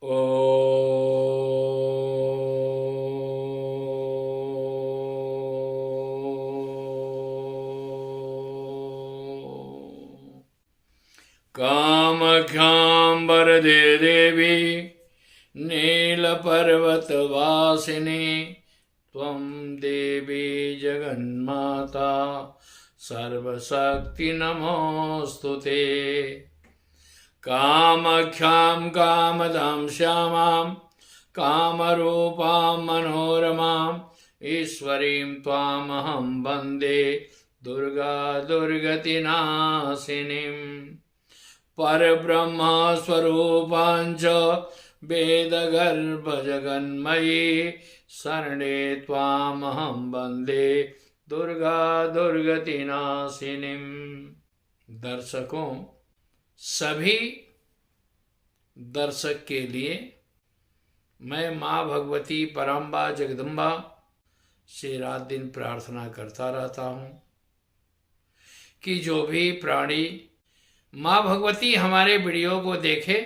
ओ कामख्यां वरदे देवी नीलपर्वतवासिनी त्वं देवी जगन्माता सर्वशक्ति नमोस्तुते। कामख्यां कामदां श्यामां कामरूपां मनोरमां ईश्वरीं त्वामहं वन्दे दुर्गा दुर्गतिनाशिनीं। परब्रह्म स्वरूपां च वेदगर्भजगन्मयी शरणे त्वामहं वन्दे दुर्गा दुर्गतिनाशिनीं। दर्शकों, सभी दर्शक के लिए मैं माँ भगवती पराम्बा जगदम्बा से रात दिन प्रार्थना करता रहता हूँ कि जो भी प्राणी माँ भगवती हमारे वीडियो को देखे,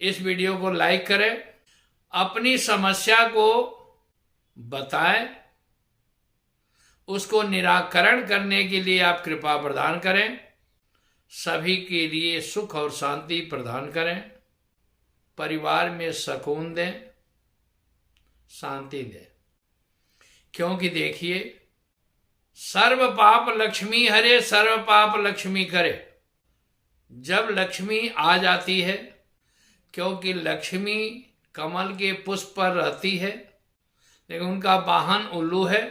इस वीडियो को लाइक करें, अपनी समस्या को बताएं, उसको निराकरण करने के लिए आप कृपा प्रदान करें, सभी के लिए सुख और शांति प्रदान करें, परिवार में सुकून दें, शांति दें। क्योंकि देखिए, सर्व पाप लक्ष्मी हरे, सर्व पाप लक्ष्मी करे। जब लक्ष्मी आ जाती है, क्योंकि लक्ष्मी कमल के पुष्प पर रहती है, लेकिन उनका वाहन उल्लू है,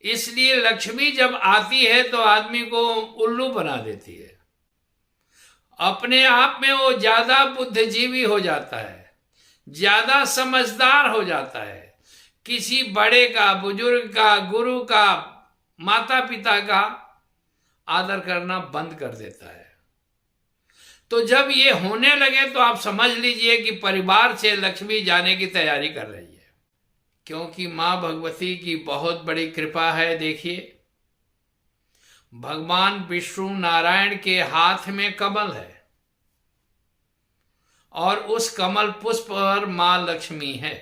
इसलिए लक्ष्मी जब आती है तो आदमी को उल्लू बना देती है। अपने आप में वो ज्यादा बुद्धिजीवी हो जाता है, ज्यादा समझदार हो जाता है, किसी बड़े का, बुजुर्ग का, गुरु का, माता पिता का आदर करना बंद कर देता है। तो जब ये होने लगे तो आप समझ लीजिए कि परिवार से लक्ष्मी जाने की तैयारी कर रही है। क्योंकि माँ भगवती की बहुत बड़ी कृपा है। देखिए, भगवान विष्णु नारायण के हाथ में कमल है और उस कमल पुष्प पर माँ लक्ष्मी है।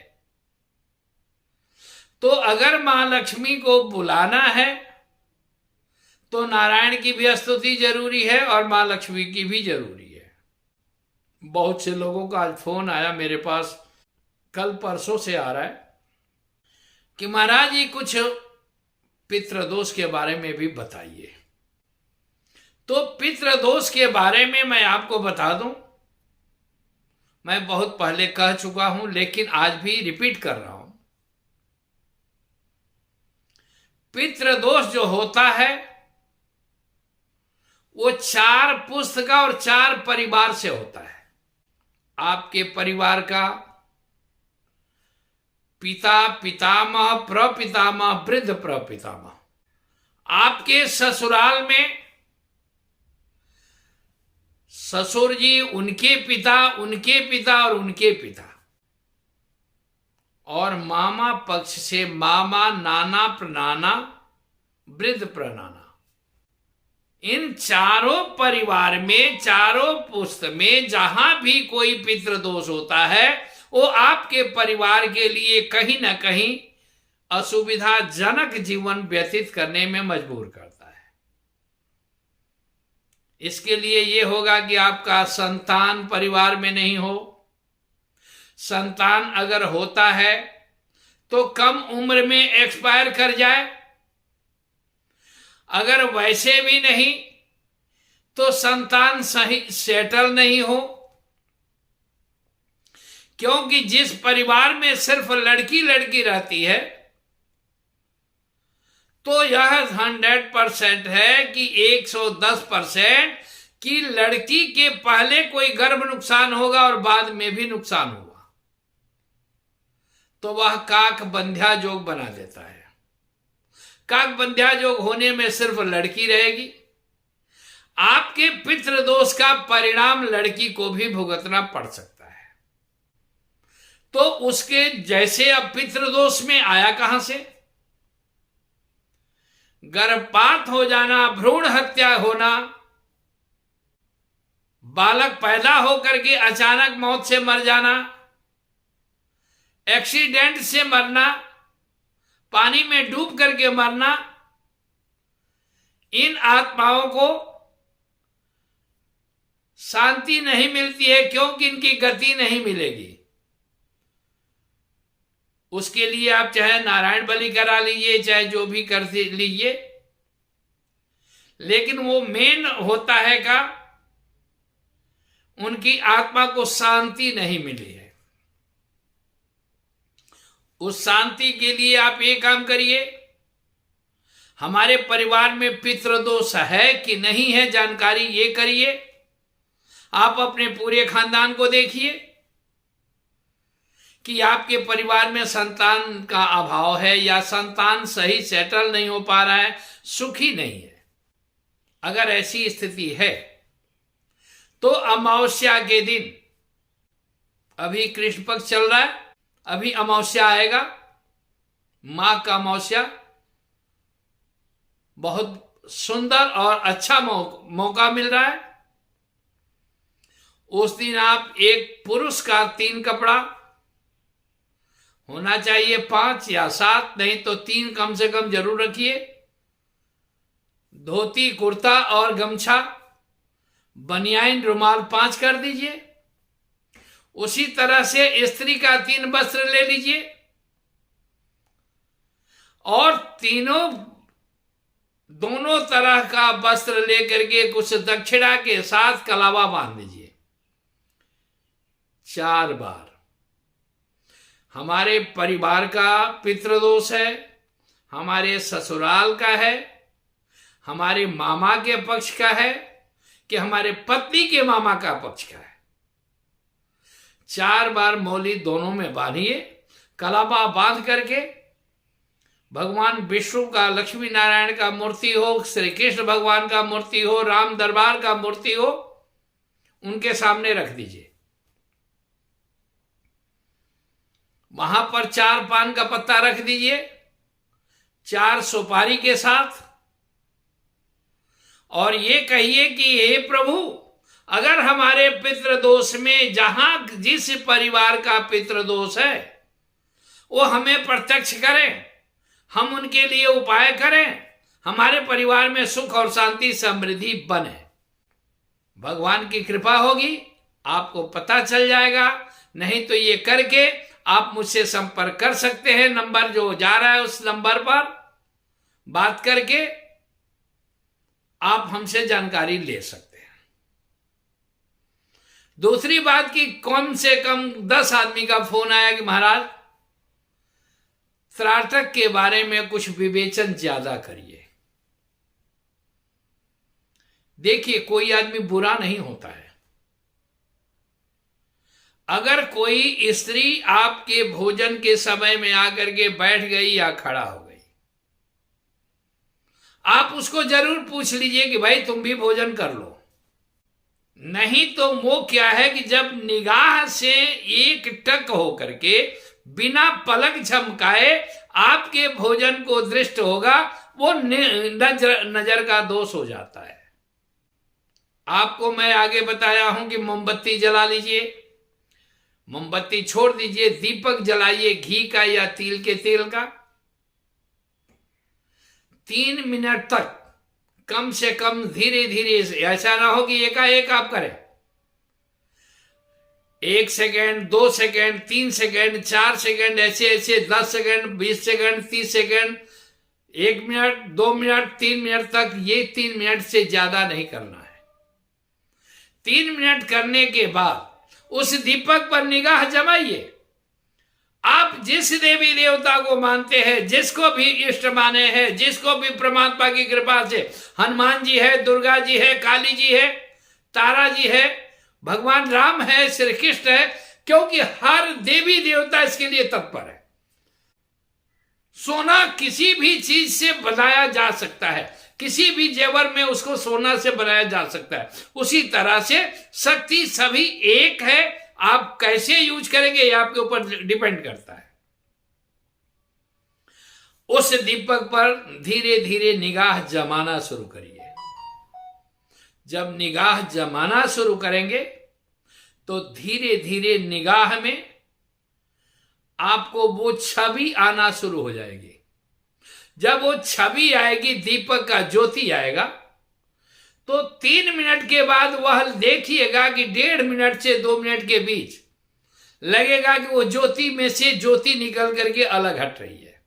तो अगर माँ लक्ष्मी को बुलाना है तो नारायण की भी स्तुति जरूरी है और माँ लक्ष्मी की भी जरूरी है। बहुत से लोगों का आज फोन आया मेरे पास, कल परसों से आ रहा है कि महाराज जी कुछ पितृदोष के बारे में भी बताइए। तो पितृदोष के बारे में मैं आपको बता दूं, मैं बहुत पहले कह चुका हूं लेकिन आज भी रिपीट कर रहा हूं। पितृदोष जो होता है वो 4 पुस्त का और 4 परिवार से होता है। आपके परिवार का पिता, पितामह, प्रपितामह, वृद्ध प्रपितामह, आपके ससुराल में ससुर जी, उनके पिता, उनके पिता और उनके पिता, और मामा पक्ष से मामा, नाना, प्रनाना, वृद्ध प्रनाना, इन चारों परिवार में, चारों पुस्त में जहां भी कोई पितृदोष होता है वो आपके परिवार के लिए कहीं ना कहीं असुविधाजनक जीवन व्यतीत करने में मजबूर करता है। इसके लिए ये होगा कि आपका संतान परिवार में नहीं हो, संतान अगर होता है तो कम उम्र में एक्सपायर कर जाए, अगर वैसे भी नहीं तो संतान सही सेटल नहीं हो। क्योंकि जिस परिवार में सिर्फ लड़की लड़की रहती है तो यह 100% है कि 110% कि लड़की के पहले कोई गर्भ नुकसान होगा और बाद में भी नुकसान होगा, तो वह काक बंध्या जोग बना देता है। काक बंध्या जोग होने में सिर्फ लड़की रहेगी। आपके पितृदोष का परिणाम लड़की को भी भुगतना पड़ सकता है। तो उसके जैसे अब पितृदोष में आया कहां से? गर्भपात हो जाना, भ्रूण हत्या होना, बालक पैदा होकर के अचानक मौत से मर जाना, एक्सीडेंट से मरना, पानी में डूब करके मरना, इन आत्माओं को शांति नहीं मिलती है, क्योंकि इनकी गति नहीं मिलेगी। उसके लिए आप चाहे नारायण बलि करा लीजिए, चाहे जो भी कर लीजिए, लेकिन वो मेन होता है का उनकी आत्मा को शांति नहीं मिली है। उस शांति के लिए आप ये काम करिए, हमारे परिवार में पितृदोष है कि नहीं है जानकारी ये करिए। आप अपने पूरे खानदान को देखिए कि आपके परिवार में संतान का अभाव है या संतान सही सेटल नहीं हो पा रहा है, सुखी नहीं है। अगर ऐसी स्थिति है तो अमावस्या के दिन, अभी कृष्ण पक्ष चल रहा है, अभी अमावस्या आएगा, माघ का अमावस्या, बहुत सुंदर और अच्छा मौका मिल रहा है। उस दिन आप एक पुरुष का 3 कपड़ा होना चाहिए, 5 या 7, नहीं तो 3 कम से कम जरूर रखिए। धोती, कुर्ता और गमछा, बनियान, रुमाल 5 कर दीजिए। उसी तरह से स्त्री का 3 वस्त्र ले लीजिए और दोनों तरह का वस्त्र लेकर के कुछ दक्षिणा के साथ कलावा बांध दीजिए 4 बार। हमारे परिवार का पितृदोष है, हमारे ससुराल का है, हमारे मामा के पक्ष का है कि हमारे पत्नी के मामा का पक्ष का है। 4 बार मौली दोनों में बांधिए। कलावा बांध करके भगवान विष्णु का, लक्ष्मी नारायण का मूर्ति हो, श्री कृष्ण भगवान का मूर्ति हो, राम दरबार का मूर्ति हो, उनके सामने रख दीजिए। वहां पर 4 पान का पत्ता रख दीजिए, 4 सुपारी के साथ, और ये कहिए कि हे प्रभु, अगर हमारे पितृदोष में जहां जिस परिवार का पितृदोष है वो हमें प्रत्यक्ष करें, हम उनके लिए उपाय करें, हमारे परिवार में सुख और शांति समृद्धि बने। भगवान की कृपा होगी, आपको पता चल जाएगा। नहीं तो ये करके आप मुझसे संपर्क कर सकते हैं, नंबर जो जा रहा है उस नंबर पर बात करके आप हमसे जानकारी ले सकते हैं। दूसरी बात कि कम से कम 10 आदमी का फोन आया कि महाराज त्राटक के बारे में कुछ विवेचन ज्यादा करिए। देखिए, कोई आदमी बुरा नहीं होता है। अगर कोई स्त्री आपके भोजन के समय में आकर के बैठ गई या खड़ा हो गई, आप उसको जरूर पूछ लीजिए कि भाई तुम भी भोजन कर लो। नहीं तो वो क्या है कि जब निगाह से एक टक होकर के बिना पलक झमकाए आपके भोजन को दृष्ट होगा, वो नजर का दोष हो जाता है। आपको मैं आगे बताया हूं कि मोमबत्ती जला लीजिए, मोमबत्ती छोड़ दीजिए, दीपक जलाइए घी का या तिल के तेल का। 3 मिनट तक कम से कम धीरे धीरे, ऐसा ना हो कि एकाएक आप करें। 1 सेकेंड, 2 सेकेंड, 3 सेकेंड, 4 सेकेंड, ऐसे ऐसे 10 second, 20 second, 30 second, 1 minute, 2 minute, 3 minute तक। ये 3 मिनट से ज्यादा नहीं करना है। 3 मिनट करने के बाद उस दीपक पर निगाह जमाइए। आप जिस देवी देवता को मानते हैं, जिसको भी इष्ट माने हैं, जिसको भी परमात्मा की कृपा से, हनुमान जी है, दुर्गा जी है, काली जी है, तारा जी है, भगवान राम है, श्री कृष्ण है, क्योंकि हर देवी देवता इसके लिए तत्पर है। सोना किसी भी चीज से बनाया जा सकता है, किसी भी जेवर में उसको सोना से बनाया जा सकता है। उसी तरह से शक्ति सभी एक है, आप कैसे यूज करेंगे ये आपके ऊपर डिपेंड करता है। उस दीपक पर धीरे धीरे निगाह जमाना शुरू करिए। जब निगाह जमाना शुरू करेंगे तो धीरे धीरे निगाह में आपको वो छवि आना शुरू हो जाएगी। जब वो छवि आएगी, दीपक का ज्योति आएगा, तो 3 मिनट के बाद वह देखिएगा कि 1.5 मिनट से 2 मिनट के बीच लगेगा कि वो ज्योति में से ज्योति निकल करके अलग हट रही है।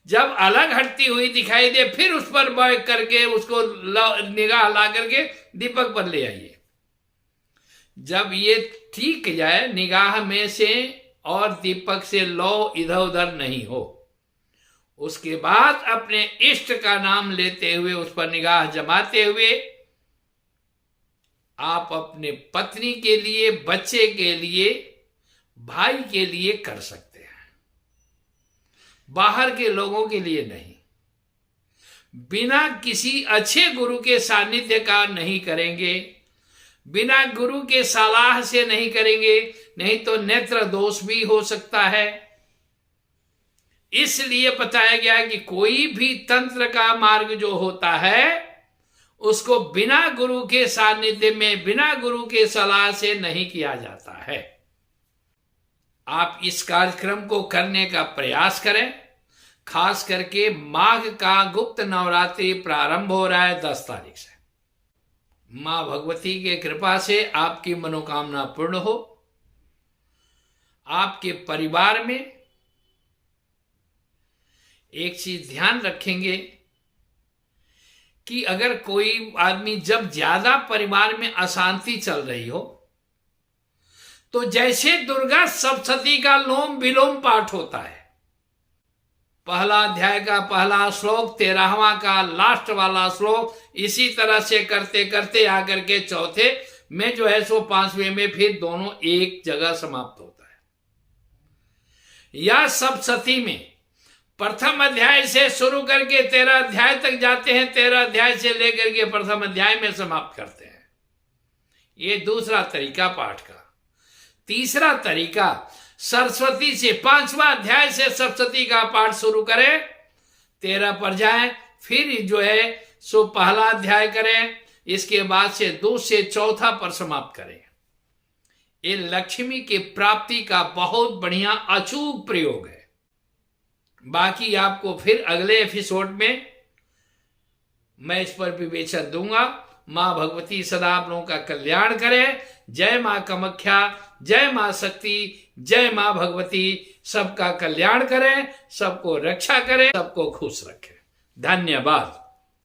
जब अलग हटती हुई दिखाई दे, फिर उस पर बैक करके उसको निगाह ला करके दीपक पर ले आइए। जब ये ठीक जाए निगाह में से और दीपक से लौ इधर उधर नहीं हो, उसके बाद अपने इष्ट का नाम लेते हुए उस पर निगाह जमाते हुए आप अपने पत्नी के लिए, बच्चे के लिए, भाई के लिए कर सकते हैं, बाहर के लोगों के लिए नहीं। बिना किसी अच्छे गुरु के सानिध्य का नहीं करेंगे, बिना गुरु के सलाह से नहीं करेंगे, नहीं तो नेत्र दोष भी हो सकता है। इसलिए बताया गया है कि कोई भी तंत्र का मार्ग जो होता है उसको बिना गुरु के सानिध्य में, बिना गुरु के सलाह से नहीं किया जाता है। आप इस कार्यक्रम को करने का प्रयास करें। खास करके माघ का गुप्त नवरात्रि प्रारंभ हो रहा है 10 तारीख से। मां भगवती के कृपा से आपकी मनोकामना पूर्ण हो। आपके परिवार में एक चीज ध्यान रखेंगे कि अगर कोई आदमी, जब ज्यादा परिवार में अशांति चल रही हो, तो जैसे दुर्गा सप्तशती का लोम विलोम पाठ होता है, पहला अध्याय का पहला श्लोक, 13वां का लास्ट वाला श्लोक, इसी तरह से करते करते आकर के चौथे में जो है सो 5वें में फिर दोनों एक जगह समाप्त होता है। या सप्तशती में प्रथम अध्याय से शुरू करके 13 अध्याय तक जाते हैं, 13 अध्याय से लेकर के प्रथम अध्याय में समाप्त करते हैं। ये दूसरा तरीका पाठ का। तीसरा तरीका, सरस्वती से 5वां अध्याय से सप्तशती का पाठ शुरू करें, 13 पर जाएं, फिर जो है सो पहला अध्याय करें, इसके बाद से 2 से 4 पर समाप्त करें। ये लक्ष्मी की प्राप्ति का बहुत बढ़िया अचूक प्रयोग है। बाकी आपको फिर अगले एपिसोड में मैं इस पर विवेचन दूंगा। मां भगवती सदा आप लोगों का कल्याण करे। जय मां कामाख्या, जय मां शक्ति, जय मां भगवती। सबका कल्याण करें, सबको रक्षा करें, सबको खुश रखें। धन्यवाद।